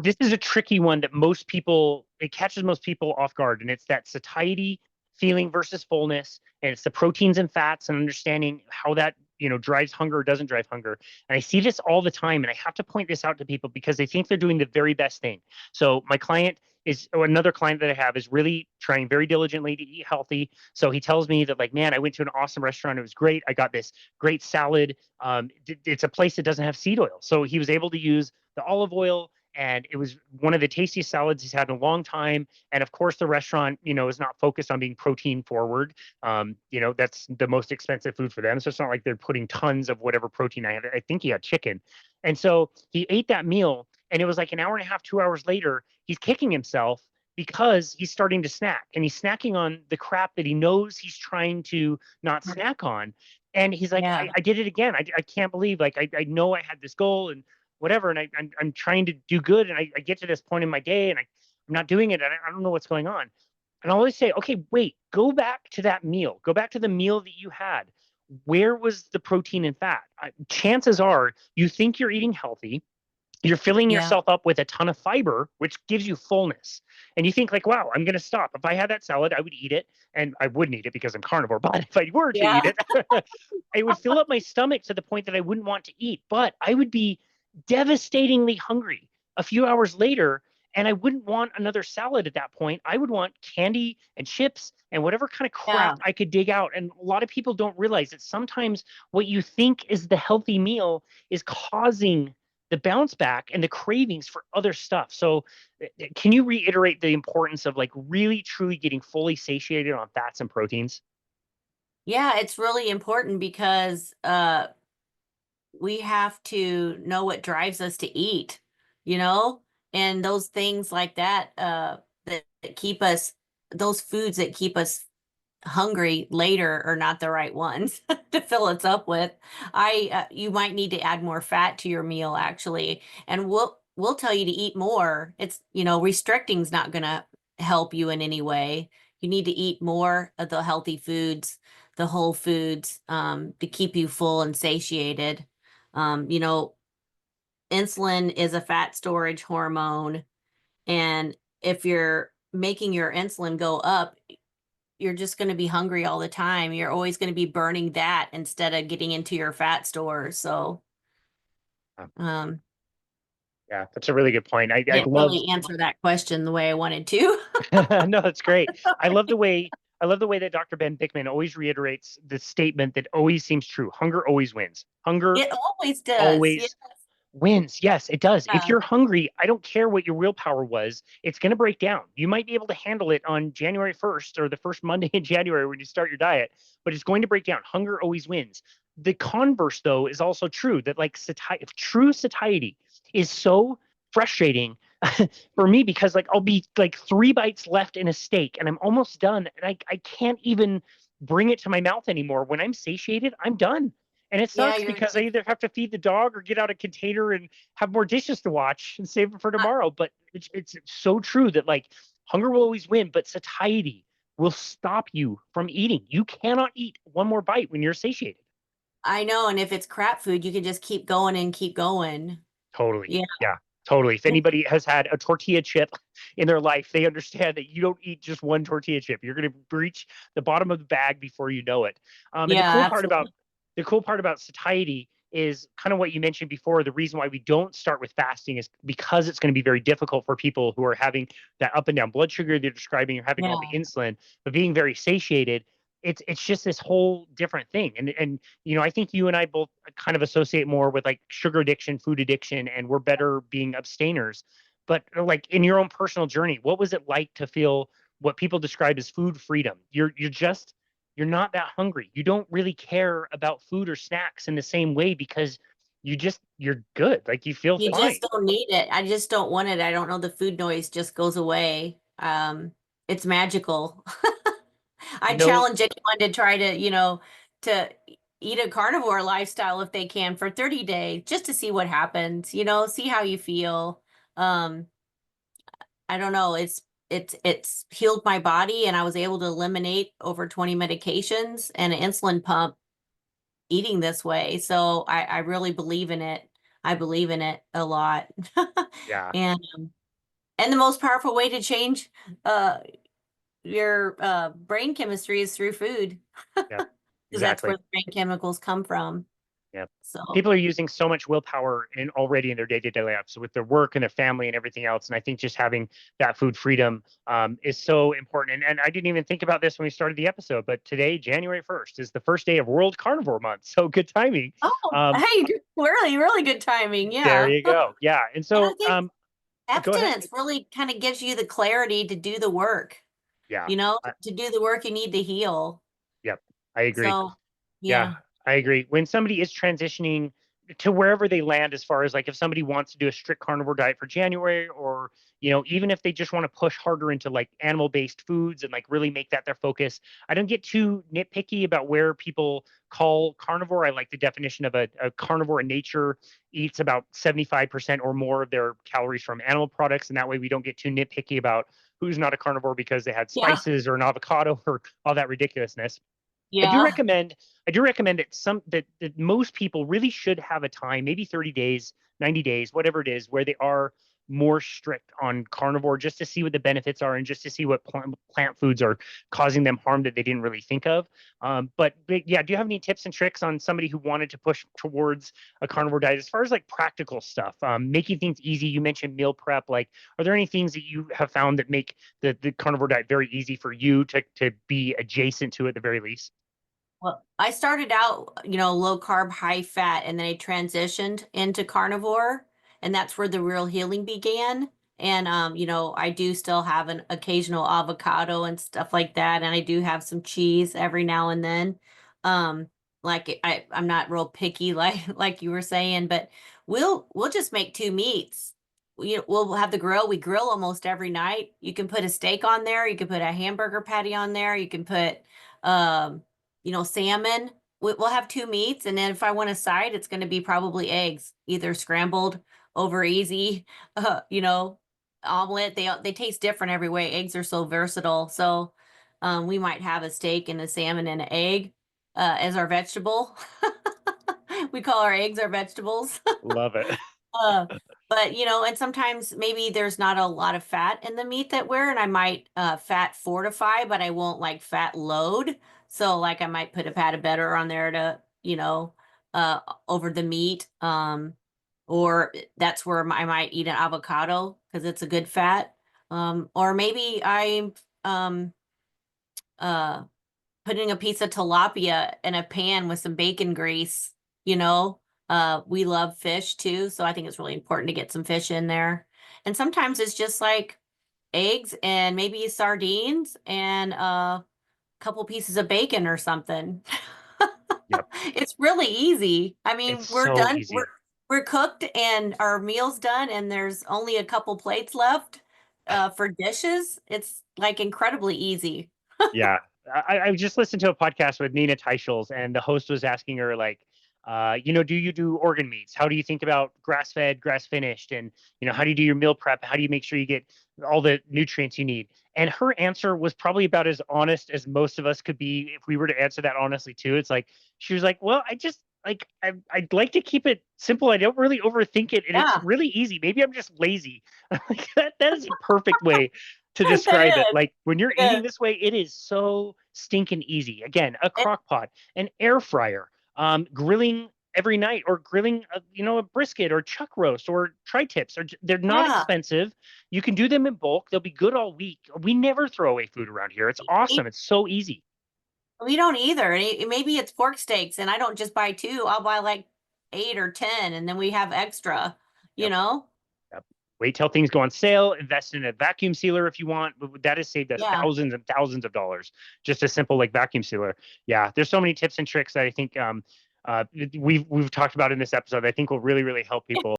this is a tricky one that it catches most people off guard. And it's that satiety feeling versus fullness. And it's the proteins and fats and understanding how that, drives hunger or doesn't drive hunger. And I see this all the time. And I have to point this out to people because they think they're doing the very best thing. So my client another client that I have is really trying very diligently to eat healthy. So he tells me that, like, man, I went to an awesome restaurant. It was great. I got this great salad. It's a place that doesn't have seed oil. So he was able to use the olive oil, and it was one of the tastiest salads he's had in a long time. And of course, the restaurant, is not focused on being protein forward. That's the most expensive food for them. So it's not like they're putting tons of whatever protein I had. I think he had chicken. And so he ate that meal, and it was like an hour and a half, 2 hours later, he's kicking himself because he's starting to snack, and he's snacking on the crap that he knows he's trying to not snack on. And he's like, Yeah. I did it again. I can't believe, like, I know I had this goal and whatever, and I'm trying to do good, and I get to this point in my day, and I'm not doing it, and I don't know what's going on. And I always say, okay, wait, go back to that meal. Go back to the meal that you had. Where was the protein and fat? Chances are you think you're eating healthy. You're filling Yeah. yourself up with a ton of fiber, which gives you fullness. And you think, like, wow, I'm going to stop. If I had that salad, I would eat it. And I wouldn't eat it because I'm carnivore. But if I were to Yeah. eat it, it would fill up my stomach to the point that I wouldn't want to eat. But I would be devastatingly hungry a few hours later. And I wouldn't want another salad at that point. I would want candy and chips and whatever kind of Yeah. crap I could dig out. And a lot of people don't realize that sometimes what you think is the healthy meal is causing the bounce back and the cravings for other stuff. So can you reiterate the importance of, like, really truly getting fully satiated on fats and proteins? Yeah, it's really important because we have to know what drives us to eat, you know? And those things like that that keep us, those foods that keep us hungry later are not the right ones to fill us up with. You might need to add more fat to your meal actually, and we'll tell you to eat more. It's, restricting's not going to help you in any way. You need to eat more of the healthy foods, the whole foods, to keep you full and satiated. Um, you know, Insulin is a fat storage hormone, and if you're making your insulin go up, you're just going to be hungry all the time. You're always going to be burning that instead of getting into your fat stores. So, um, Yeah, that's a really good point. I didn't love really answer that question the way I wanted to. no, that's great. I love the way that Dr. Ben Bickman always reiterates the statement that always seems true. Hunger always wins. Hunger It always does. Yeah. always wins. Yes, it does. If you're hungry, I don't care what your willpower was, it's going to break down. You might be able to handle it on January 1st or the first Monday in January when you start your diet, but it's going to break down. Hunger always wins. The converse, though, is also true, that, like, true satiety is so frustrating for me because, like, I'll be like 3 bites left in a steak and I'm almost done, and I can't even bring it to my mouth anymore. When I'm satiated, I'm done. And it Yeah, sucks because I either have to feed the dog or get out a container and have more dishes to watch and save it for tomorrow. But it's so true that, like, hunger will always win, but satiety will stop you from eating. You cannot eat one more bite when you're satiated. I know. And if it's crap food, you can just keep going and keep going. Totally. Yeah. Yeah, totally. If anybody has had a tortilla chip in their life, they understand that you don't eat just one tortilla chip. You're going to reach the bottom of the bag before you know it. And the Yeah, cool part about absolutely. the cool part about satiety is kind of what you mentioned before. The reason why we don't start with fasting is because it's going to be very difficult for people who are having that up and down blood sugar they're describing, or having all the Yeah. insulin, but being very satiated. It's just this whole different thing. And I think you and I both kind of associate more with, like, sugar addiction, food addiction, and we're better being abstainers. But, like, in your own personal journey, what was it like to feel what people describe as food freedom? You're not that hungry. You don't really care about food or snacks in the same way because you're good. Like, you feel You fine. just don't need it. I just don't want it. I don't know. The food noise just goes away. It's magical. I You know, challenge anyone to try to, to eat a carnivore lifestyle if they can for 30 days, just to see what happens, see how you feel. Um, I don't know. It's healed my body, and I was able to eliminate over 20 medications and an insulin pump eating this way. So I really believe in it. I believe in it a lot. Yeah. And and the most powerful way to change uh your brain chemistry is through food. Yep. Because that's where Exactly. the brain chemicals come from. Yep. So People are using so much willpower in already in their day-to-day lives with their work and their family and everything else. And I think just having that food freedom is so important. And I didn't even think about this when we started the episode, but today, January 1st, is the first day of World Carnivore Month. So good timing. oh, Um, hey, really, really good timing. there Yeah. you go. Yeah. And And I so think go ahead. abstinence really kind of gives you the clarity to do the work, Yeah. to do the work you need to heal. Yep. I agree. So, Yeah, yeah. I agree. When somebody is transitioning to wherever they land, as far as like if somebody wants to do a strict carnivore diet for January, or even if they just want to push harder into like animal-based foods and like really make that their focus, I don't get too nitpicky about where people call carnivore. I like the definition of a carnivore in nature eats about 75% or more of their calories from animal products, and that way we don't get too nitpicky about who's not a carnivore because they had Yeah. spices or an avocado or all that ridiculousness. I do Yeah. recommend I do recommend that most people really should have a time, maybe 30 days, 90 days, whatever it is, where they are more strict on carnivore just to see what the benefits are and just to see what plant foods are causing them harm that they didn't really think of. But yeah, do you have any tips and tricks on somebody who wanted to push towards a carnivore diet as far as like practical stuff, making things easy? You mentioned meal prep. Like, are there any things that you have found that make the carnivore diet very easy for you to be adjacent to at the very least? Well, I started out, low carb, high fat, and then I transitioned into carnivore, and that's where the real healing began. And I do still have an occasional avocado and stuff like that, and I do have some cheese every now and then. Um, I'm not real picky like you were saying, but we'll just make two meats. We'll have the grill. We grill almost every night. You can put a steak on there. You can put a hamburger patty on there. You can put salmon. We'll have two meats, and then if I want a side, it's going to be probably eggs, either scrambled over easy, omelet. They taste different every way. Eggs are so versatile. So we might have a steak and a salmon and an egg as our vegetable. We call our eggs our vegetables. Love it. Uh, but and sometimes maybe there's not a lot of fat in the meat that we're, and I might fat fortify, but I won't like fat load. So like I might put a pat of butter on there to, uh, over the meat. Or that's where I might eat an avocado because it's a good fat. Or maybe I'm uh putting a piece of tilapia in a pan with some bacon grease, you know. We love fish too, so I think it's really important to get some fish in there. And sometimes it's just like eggs and maybe sardines and a couple pieces of bacon or something. Yep. It's really easy. I mean, It's we're so done. We're easy. we're cooked and our meal's done, and there's only a couple plates left for dishes. It's like incredibly easy. Yeah. I just listened to a podcast with Nina Teichels, and the host was asking her, like, do you do organ meats? How do you think about grass fed, grass finished? And, how do you do your meal prep? How do you make sure you get all the nutrients you need? And her answer was probably about as honest as most of us could be if we were to answer that honestly, too. It's like, she was like, well, I just, like, I'd like to keep it simple. I don't really overthink it. And it's Yeah, really easy. Maybe I'm just lazy. Like, that is a perfect way to that describe it. is. Like when you're Yes. eating this way, it is so stinking easy. Again, a It, crock pot, an air fryer, grilling every night, or grilling a brisket or chuck roast or tri-tips. They're not yeah. expensive. You can do them in bulk. They'll be good all week. We never throw away food around here. It's We, awesome. It's so easy. we don't either. And maybe it's pork steaks, and I don't just buy two. I'll buy like 8 or 10, and then we have extra, you Yep. know? Yep. Wait till things go on sale. Invest in a vacuum sealer if you want. That has saved us Yeah. thousands and thousands of dollars. Just a simple like vacuum sealer. Yeah, there's so many tips and tricks that I think we've talked about in this episode. I think will really help people.